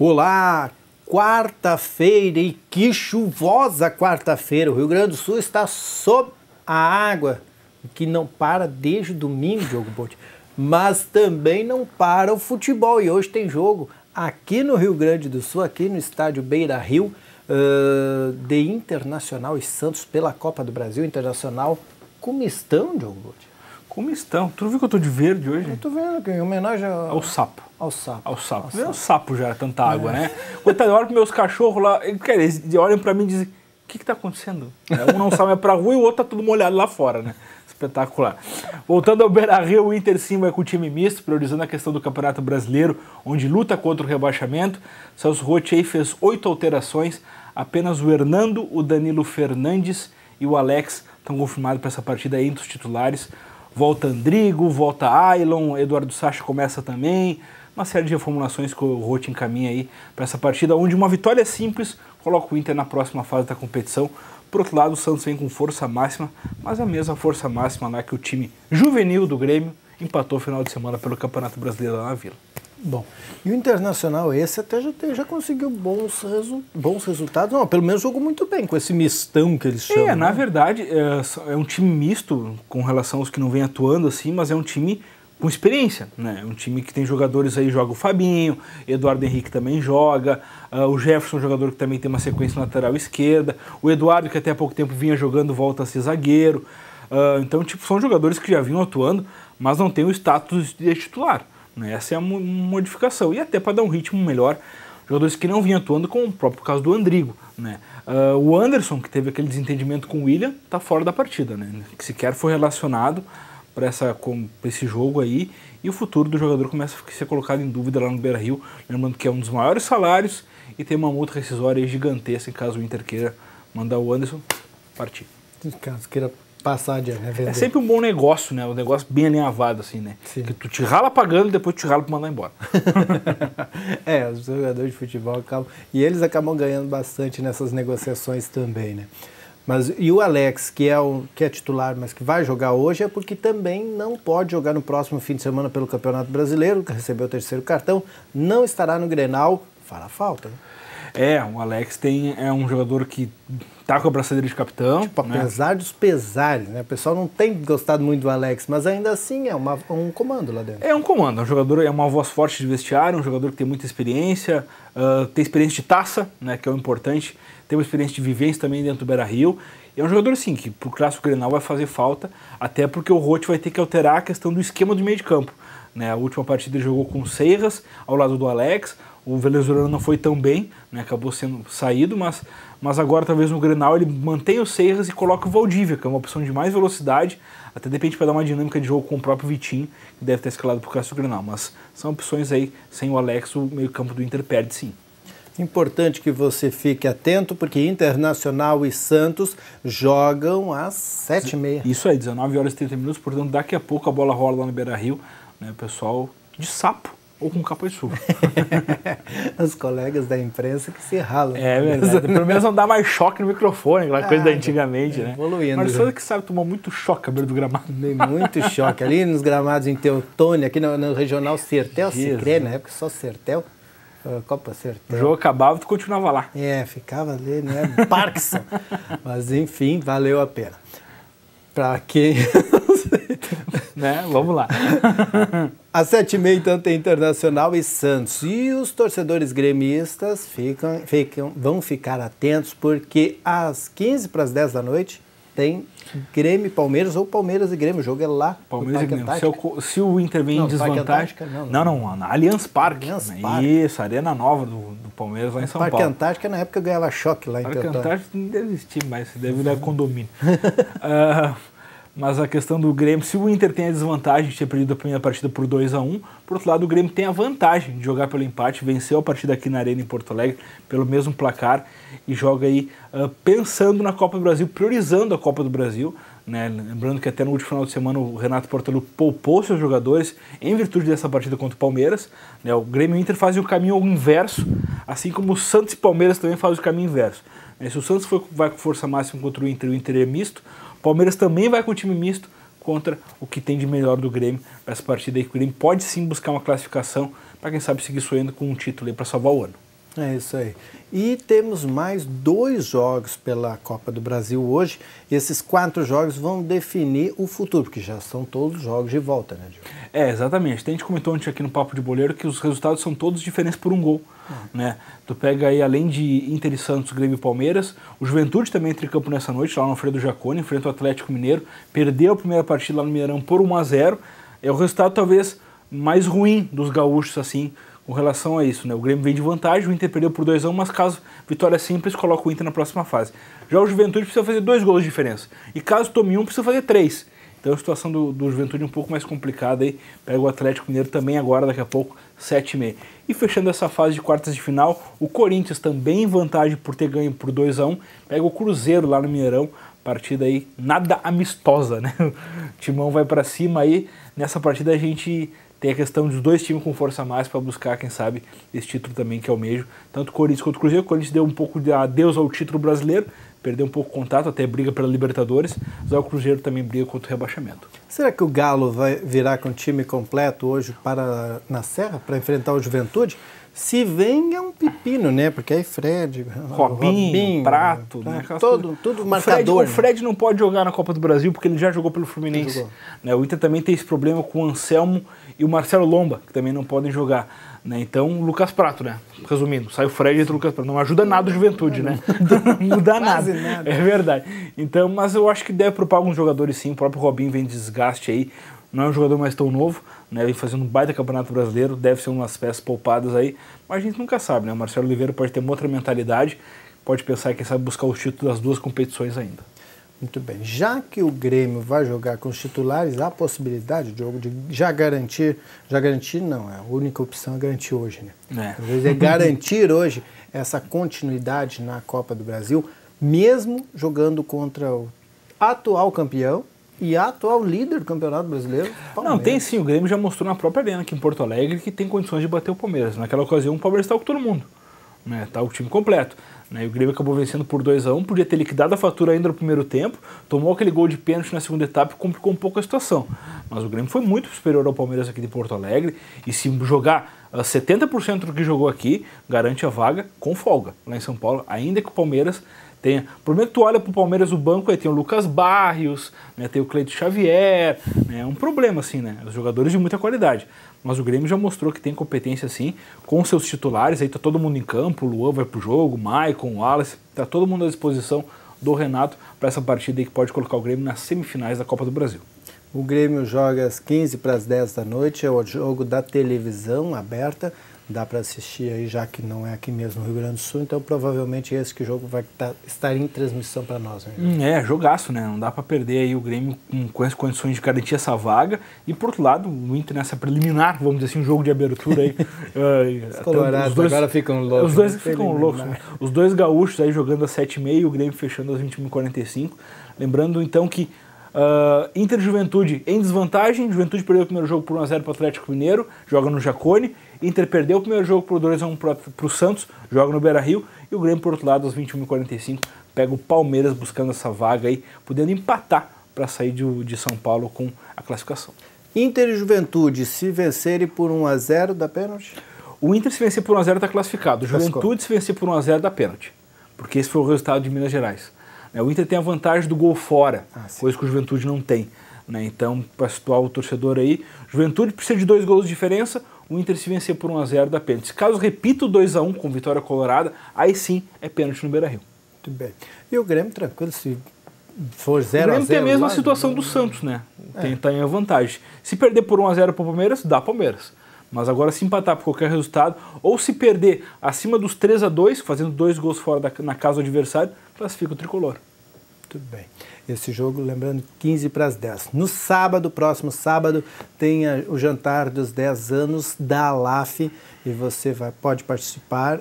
Olá, quarta-feira e que chuvosa quarta-feira. O Rio Grande do Sul está sob a água, que não para desde domingo, Diogo Botti. Mas também não para o futebol. E hoje tem jogo aqui no Rio Grande do Sul, aqui no estádio Beira-Rio, de Internacional e Santos pela Copa do Brasil Internacional. Como estão, Diogo Botti? Como estão? Tu não viu que eu tô de verde hoje? Eu tô vendo que em homenagem ao sapo. Ao sapo. Ao sapo. Vê o sapo já, tanta água, né? Quando eu olho pros meus cachorros lá, eles olham pra mim e dizem, o que tá acontecendo? Um não sabe pra rua e o outro tá tudo molhado lá fora, né? Espetacular. Voltando ao Beira-Rio, o Inter sim vai com o time misto, priorizando a questão do Campeonato Brasileiro, onde luta contra o rebaixamento. Celso Rotti fez 8 alterações, apenas o Hernando, o Danilo Fernandes e o Alex estão confirmados para essa partida entre os titulares. Volta Andrigo, volta Ailon, Eduardo Sacha começa também. Uma série de reformulações que o Rotti encaminha aí para essa partida, onde uma vitória simples coloca o Inter na próxima fase da competição. Por outro lado, o Santos vem com força máxima, mas a mesma força máxima lá que o time juvenil do Grêmio empatou no final de semana pelo Campeonato Brasileiro lá na Vila. Bom, e o Internacional esse até já conseguiu bons resultados. Não, pelo menos jogou muito bem com esse mistão que eles chamam. Na verdade, é um time misto com relação aos que não vem atuando assim, mas é um time com experiência, né? É um time que tem jogadores aí, joga o Fabinho, Eduardo Henrique também joga, o Jefferson, jogador que também tem uma sequência na lateral esquerda, o Eduardo, que até há pouco tempo vinha jogando, volta a ser zagueiro. Então, tipo, são jogadores que já vinham atuando, mas não tem o status de titular. Essa é a modificação. E até para dar um ritmo melhor, jogadores que não vinham atuando, como o próprio caso do Andrigo, né? O Anderson, que teve aquele desentendimento com o William, está fora da partida, né? Que sequer foi relacionado para esse jogo aí, e o futuro do jogador começa a ser colocado em dúvida lá no Beira-Rio, lembrando que é um dos maiores salários e tem uma multa rescisória gigantesca caso o Inter queira mandar o Anderson partir. Caso queira passar de ano, é sempre um bom negócio, né? Um negócio bem alinhavado, assim, né? Sim. Que tu te rala pagando e depois te rala para mandar embora. Os jogadores de futebol acabam... E eles acabam ganhando bastante nessas negociações também, né? E o Alex, que é titular, mas que vai jogar hoje, é porque também não pode jogar no próximo fim de semana pelo Campeonato Brasileiro, que recebeu o 3º cartão, não estará no Grenal, fará falta, né? O Alex é um jogador que tá com a braçadeira de capitão. Tipo, apesar dos pesares, né? O pessoal não tem gostado muito do Alex, mas ainda assim é um comando lá dentro. É um comando, é um jogador, é uma voz forte de vestiário, um jogador que tem muita experiência, tem experiência de taça, né, que é o importante, tem uma experiência de vivência também dentro do Beira-Rio. É um jogador, assim, que pro Clássico Grenal vai fazer falta, até porque o Rotti vai ter que alterar a questão do esquema do meio de campo, né? A última partida ele jogou com o Seijas ao lado do Alex. O venezuelano não foi tão bem, né? Acabou sendo saído, mas agora talvez no Grenal ele mantenha o Seijas e coloque o Valdívia, que é uma opção de mais velocidade, até de repente para dar uma dinâmica de jogo com o próprio Vitinho, que deve ter escalado para o Clássico Grenal. Mas são opções aí, sem o Alex o meio campo do Inter perde sim. Importante que você fique atento, porque Internacional e Santos jogam às 7h30. Isso aí, 19h30, portanto daqui a pouco a bola rola lá no Beira-Rio, né? Pessoal de sapo ou com capa de chuva. Os colegas da imprensa que se ralam. É verdade, pelo menos não dá mais choque no microfone, aquela coisa da antigamente, né? Evoluindo. Mas você que sabe, tomou muito choque à beira do gramado. Muito choque. Ali nos gramados em Teutônia, aqui no regional Sertel, Sicré, na época só Sertel. Copa Sertel. O jogo acabava e tu continuava lá. Ficava ali, né? Parkinson. Mas enfim, valeu a pena. Pra quem... né? Vamos lá. Às 7h30, então, tem Internacional e Santos. E os torcedores gremistas vão ficar atentos, porque às 15h para as 10 da noite tem Grêmio e Palmeiras, ou Palmeiras e Grêmio. O jogo é lá. Palmeiras e Grêmio. Se o Inter vem em desvantagem... Não, na Allianz Parque. Isso, Arena Nova do Palmeiras lá em São Paulo. Parque Antártica, na época, ganhava choque lá em Teutônia. Parque Antártica não deve existir mais, deve dar condomínio. Mas a questão do Grêmio, se o Inter tem a desvantagem de ter perdido a primeira partida por 2-1, por outro lado o Grêmio tem a vantagem de jogar pelo empate, venceu a partida aqui na Arena em Porto Alegre pelo mesmo placar e joga aí pensando na Copa do Brasil, priorizando a Copa do Brasil, né? Lembrando que até no último final de semana o Renato Portaluppi poupou seus jogadores em virtude dessa partida contra o Palmeiras, né? O Grêmio e o Inter fazem o caminho ao inverso, assim como o Santos e Palmeiras também fazem o caminho inverso. Se o Santos vai com força máxima contra o Inter é misto, o Palmeiras também vai com o time misto contra o que tem de melhor do Grêmio para essa partida aí, que o Grêmio pode sim buscar uma classificação para quem sabe seguir sonhando com um título aí para salvar o ano. É isso aí. E temos mais 2 jogos pela Copa do Brasil hoje. Esses 4 jogos vão definir o futuro, porque já são todos jogos de volta, né, Diogo? Exatamente. A gente comentou ontem aqui no Papo de Boleiro que os resultados são todos diferentes por um gol. Né? Tu pega aí, além de Inter e Santos, Grêmio e Palmeiras, o Juventude também entra em campo nessa noite, lá no Alfredo Jaconi, enfrenta o Atlético Mineiro, perdeu a primeira partida lá no Mineirão por 1-0. É o resultado talvez mais ruim dos gaúchos, assim, com relação a isso, né? O Grêmio vem de vantagem, o Inter perdeu por 2-1, mas caso vitória simples, coloca o Inter na próxima fase. Já o Juventude precisa fazer 2 gols de diferença. E caso tome um, precisa fazer 3. Então a situação do Juventude é um pouco mais complicada aí. Pega o Atlético Mineiro também agora, daqui a pouco, 7h30. E fechando essa fase de quartas de final, o Corinthians também em vantagem por ter ganho por 2-1. Pega o Cruzeiro lá no Mineirão. Partida aí nada amistosa, né? O Timão vai pra cima aí. Nessa partida a gente tem a questão dos 2 times com força mais para buscar, quem sabe, esse título também que almejo. Tanto o Corinthians quanto o Cruzeiro. O Corinthians deu um pouco de adeus ao título brasileiro, perdeu um pouco o contato, até briga pela Libertadores. Mas o Cruzeiro também briga contra o rebaixamento. Será que o Galo vai virar com o time completo hoje na Serra para enfrentar o Juventude? Se vem é um pepino, né? Porque aí Fred, Robinho, Prato, né? Tudo marcador. O Fred não pode jogar na Copa do Brasil porque ele já jogou pelo Fluminense. Né? O Inter também tem esse problema com o Anselmo e o Marcelo Lomba, que também não podem jogar. Né? Então, o Lucas Prato, né? Resumindo, sai o Fred e entra o Lucas Prato. Não ajuda nada o Juventude, né? Não muda nada. É verdade. Então, mas eu acho que deve propor alguns jogadores sim. O próprio Robinho vem de desgaste aí. Não é um jogador mais tão novo, né? Vem fazendo um baita campeonato brasileiro, deve ser umas peças poupadas aí, mas a gente nunca sabe, né? O Marcelo Oliveira pode ter uma outra mentalidade, pode pensar que sabe buscar os títulos das 2 competições ainda. Muito bem. Já que o Grêmio vai jogar com os titulares, há a possibilidade, Diogo, de já garantir não, a única opção é garantir hoje, né? Às vezes é garantir hoje essa continuidade na Copa do Brasil, mesmo jogando contra o atual campeão, e atual líder do Campeonato Brasileiro, Palmeiras. Não, tem sim, o Grêmio já mostrou na própria arena aqui em Porto Alegre que tem condições de bater o Palmeiras. Naquela ocasião o Palmeiras estava com todo mundo, né? Tá o time completo. Né? E o Grêmio acabou vencendo por 2-1, podia ter liquidado a fatura ainda no primeiro tempo, tomou aquele gol de pênalti na segunda etapa e complicou um pouco a situação. Mas o Grêmio foi muito superior ao Palmeiras aqui de Porto Alegre, e se jogar 70% do que jogou aqui, garante a vaga com folga lá em São Paulo, ainda que o Palmeiras tenha. O problema é que tu olha pro Palmeiras, o banco aí tem o Lucas Barrios, né, tem o Cleiton Xavier, né, é um problema assim, né, os jogadores de muita qualidade. Mas o Grêmio já mostrou que tem competência assim, com seus titulares, aí tá todo mundo em campo, o Luan vai pro jogo, o Maicon, o Wallace, tá todo mundo à disposição do Renato para essa partida aí que pode colocar o Grêmio nas semifinais da Copa do Brasil. O Grêmio joga às 15h para as 10 da noite, é o jogo da televisão aberta, dá para assistir aí, já que não é aqui mesmo no Rio Grande do Sul, então provavelmente esse que o jogo vai estar em transmissão para nós. Né? Jogaço, né? Não dá para perder aí o Grêmio com as condições de garantir essa vaga, e por outro lado, o Inter nessa preliminar, vamos dizer assim, um jogo de abertura aí. Os colorados agora ficam loucos. Os dois ficam loucos. Os 2 gaúchos aí jogando às 7h30 e o Grêmio fechando às 21h45. Lembrando então que Inter e Juventude em desvantagem. Juventude perdeu o primeiro jogo por 1-0 para o Atlético Mineiro, joga no Jaconi. Inter perdeu o primeiro jogo por 2-1 para o Santos, joga no Beira-Rio. E o Grêmio, por outro lado, às 21h45, pega o Palmeiras buscando essa vaga aí, podendo empatar para sair de São Paulo com a classificação. Inter e Juventude, se vencerem por 1-0, dá pênalti? O Inter, se vencer por 1-0, está classificado. O Juventude, se vencer por 1-0, dá pênalti. Porque esse foi o resultado de Minas Gerais. O Inter tem a vantagem do gol fora, coisa que o Juventude não tem. Então, para situar o torcedor aí, Juventude precisa de 2 gols de diferença, o Inter, se vencer por 1-0, dá pênalti. Caso repita o 2-1 com vitória colorada, aí sim é pênalti no Beira-Rio. Muito bem. E o Grêmio, tranquilo, se for 0-0... O Grêmio tem a mesma situação do Santos, né? Tem a vantagem. Se perder por 1-0 para o Palmeiras, dá Palmeiras. Mas agora, se empatar por qualquer resultado, ou se perder acima dos 3-2, fazendo 2 gols fora na casa do adversário, classifica o tricolor. Tudo bem. Esse jogo, lembrando, 15h para as 10. No sábado, próximo sábado, tem o jantar dos 10 anos da ALAF e você pode participar,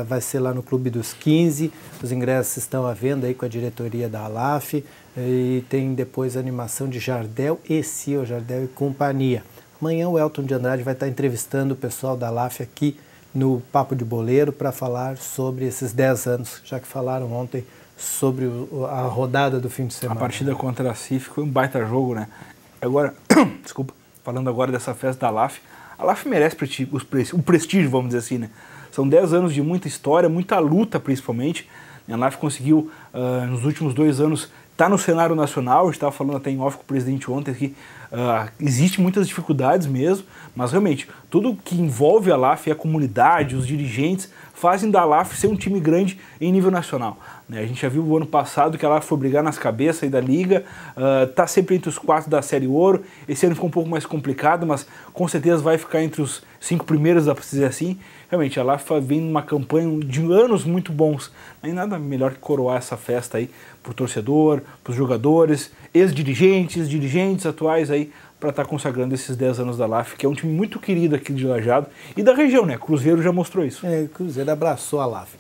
vai ser lá no Clube dos 15, os ingressos estão à venda aí com a diretoria da ALAF e tem depois a animação de Jardel e Cio, Jardel e companhia. Amanhã o Elton de Andrade vai estar entrevistando o pessoal da ALAF aqui no Papo de Boleiro para falar sobre esses 10 anos, já que falaram ontem sobre a rodada do fim de semana. A partida contra a CIF foi um baita jogo, né? Agora, desculpa, falando agora dessa festa da ALAF, a ALAF merece o prestígio, vamos dizer assim, né? São 10 anos de muita história, muita luta principalmente. A LAF conseguiu, nos últimos 2 anos, estar no cenário nacional. A gente estava falando até em off com o presidente ontem que existe muitas dificuldades mesmo, mas realmente tudo que envolve a LAF, a comunidade, os dirigentes, fazem da LAF ser um time grande em nível nacional. A gente já viu o ano passado que a LAF foi brigar nas cabeças aí da liga, está sempre entre os 4 da Série Ouro. Esse ano ficou um pouco mais complicado, mas com certeza vai ficar entre os 5 primeiros, dá para dizer assim. Realmente, a LAF vem numa campanha de anos muito bons. Nem nada melhor que coroar essa festa aí para o torcedor, para os jogadores, ex-dirigentes, dirigentes atuais aí, para estar consagrando esses 10 anos da LAF, que é um time muito querido aqui de Lajeado e da região, né? Cruzeiro já mostrou isso. O Cruzeiro abraçou a LAF.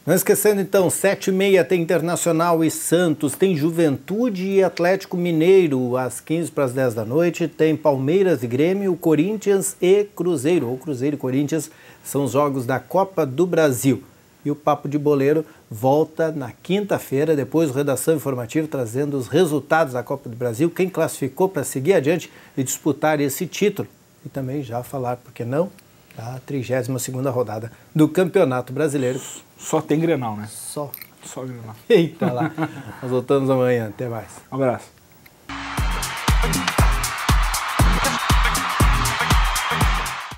Não esquecendo então, 7h30 tem Internacional e Santos, tem Juventude e Atlético Mineiro, às 15:10 da noite, tem Palmeiras e Grêmio, Corinthians e Cruzeiro, ou Cruzeiro e Corinthians, são os jogos da Copa do Brasil. E o Papo de Boleiro volta na quinta-feira, depois do Redação Informativa, trazendo os resultados da Copa do Brasil, quem classificou para seguir adiante e disputar esse título. E também já falar, por que não, da 32ª rodada do Campeonato Brasileiro. Só tem Grenal, né? Só Grenal. Eita lá. Nós voltamos amanhã. Até mais. Um abraço.